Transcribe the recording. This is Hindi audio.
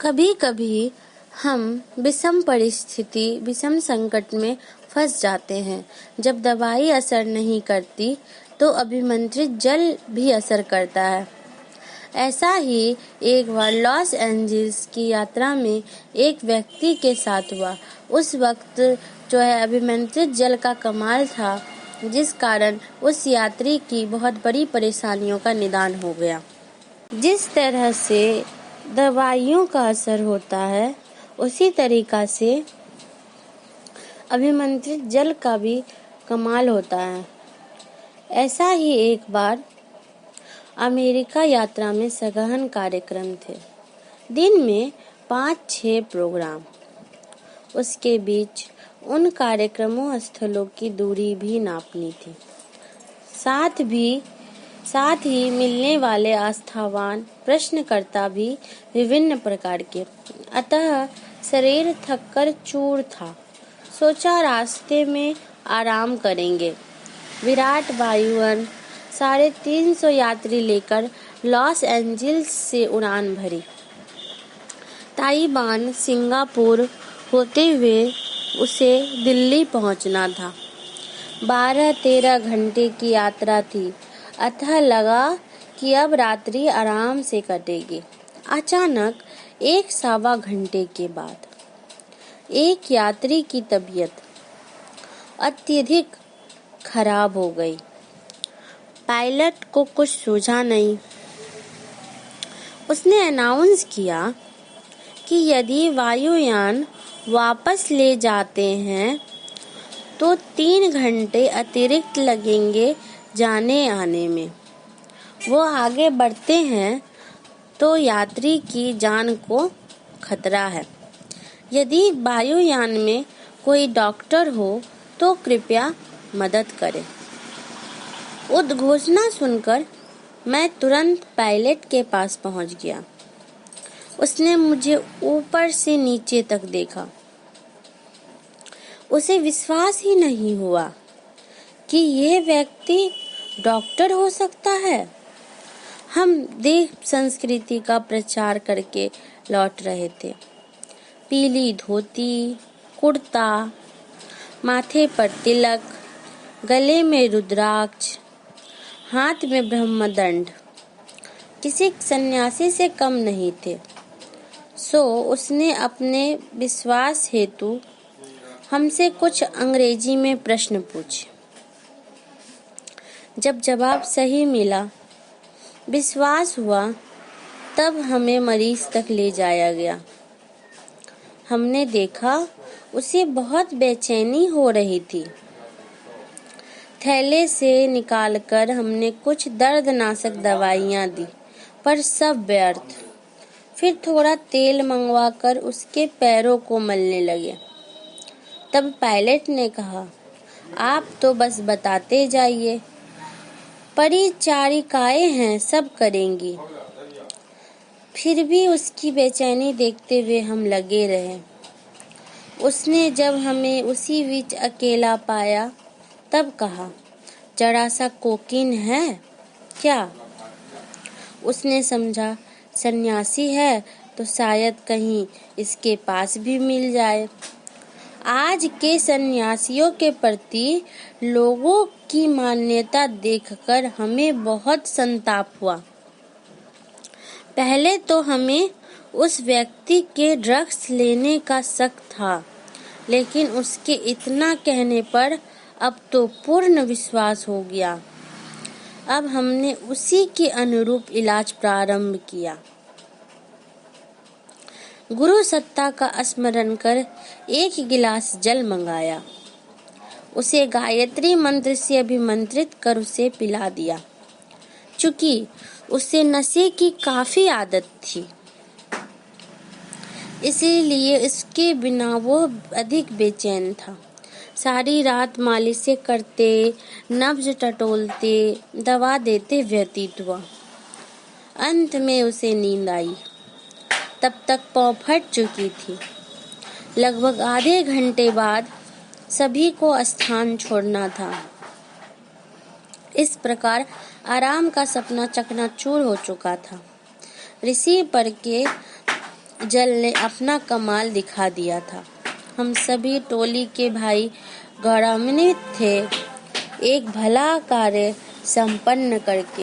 कभी कभी हम विषम संकट में फंस जाते हैं। जब दवाई असर नहीं करती तो अभिमंत्रित जल भी असर करता है। ऐसा ही एक बार लॉस एंजिल्स की यात्रा में एक व्यक्ति के साथ हुआ। उस वक्त अभिमंत्रित जल का कमाल था, जिस कारण उस यात्री की बहुत बड़ी परेशानियों का निदान हो गया। जिस तरह से दवाइयों का असर होता है, उसी तरीका से अभिमंत्रित जल का भी कमाल होता है। ऐसा ही एक बार अमेरिका यात्रा में सघन कार्यक्रम थे। दिन में 5-6 प्रोग्राम। उसके बीच उन कार्यक्रमों स्थलों की दूरी भी नापनी थी। साथ ही मिलने वाले आस्थावान प्रश्नकर्ता भी विभिन्न प्रकार के। अतः शरीर थककर चूर था। सोचा रास्ते में आराम करेंगे। विराट वायुयान 350 यात्री लेकर लॉस एंजिल्स से उड़ान भरी। ताइवान सिंगापुर होते हुए उसे दिल्ली पहुंचना था। 12-13 घंटे की यात्रा थी। अतः लगा कि अब रात्रि आराम से कटेगी। अचानक 1-1.25 घंटे के बाद एक यात्री की तबीयत अत्यधिक खराब हो गई। पायलट को कुछ सूझा नहीं। उसने अनाउंस किया कि यदि वायुयान वापस ले जाते हैं तो 3 घंटे अतिरिक्त लगेंगे जाने आने में। वो आगे बढ़ते हैं तो यात्री की जान को खतरा है। यदि वायुयान में कोई डॉक्टर हो तो कृपया मदद करें। उद्घोषणा सुनकर मैं तुरंत पायलट के पास पहुंच गया। उसने मुझे ऊपर से नीचे तक देखा। उसे विश्वास ही नहीं हुआ कि यह व्यक्ति डॉक्टर हो सकता है। हम देश संस्कृति का प्रचार करके लौट रहे थे। पीली धोती, कुर्ता, माथे पर तिलक, गले में रुद्राक्ष, हाथ में ब्रह्मदंड। किसी सन्यासी से कम नहीं थे। सो उसने अपने विश्वास हेतु हमसे कुछ अंग्रेजी में प्रश्न पूछे। जब जवाब सही मिला, विश्वास हुआ, तब हमें मरीज तक ले जाया गया। हमने देखा उसे बहुत बेचैनी हो रही थी। थैले से निकालकर हमने कुछ दर्दनाशक दवाइयां दी, पर सब व्यर्थ। फिर थोड़ा तेल मंगवाकर उसके पैरों को मलने लगे। तब पायलट ने कहा, आप तो बस बताते जाइए, परिचारिकाएं हैं, सब करेंगी। फिर भी उसकी बेचैनी देखते हुए हम लगे रहे। उसने जब हमें उसी बीच अकेला पाया, तब कहा, जरा सा कोकीन है क्या? उसने समझा सन्यासी है तो शायद कहीं इसके पास भी मिल जाए। आज के सन्यासियों के प्रति लोगों की मान्यता देखकर हमें बहुत संताप हुआ। पहले तो हमें उस व्यक्ति के ड्रग्स लेने का शक था, लेकिन उसके इतना कहने पर अब तो पूर्ण विश्वास हो गया। अब हमने उसी के अनुरूप इलाज प्रारंभ किया। गुरु सत्ता का स्मरण कर एक गिलास जल मंगाया। उसे गायत्री मंत्र से अभिमंत्रित कर उसे पिला दिया। चूंकि उसे नशे की काफी आदत थी, इसीलिए इसके बिना वो अधिक बेचैन था। सारी रात मालिशें करते, नब्ज टटोलते, दवा देते व्यतीत हुआ। अंत में उसे नींद आई। तब तक पौ फट चुकी थी। लगभग आधे घंटे बाद सभी को स्थान छोड़ना था। इस प्रकार आराम का सपना चकनाचूर हो चुका था। ऋषि पर के जल ने अपना कमाल दिखा दिया था। हम सभी टोली के भाई गौरवान्वित थे। एक भला कार्य संपन्न करके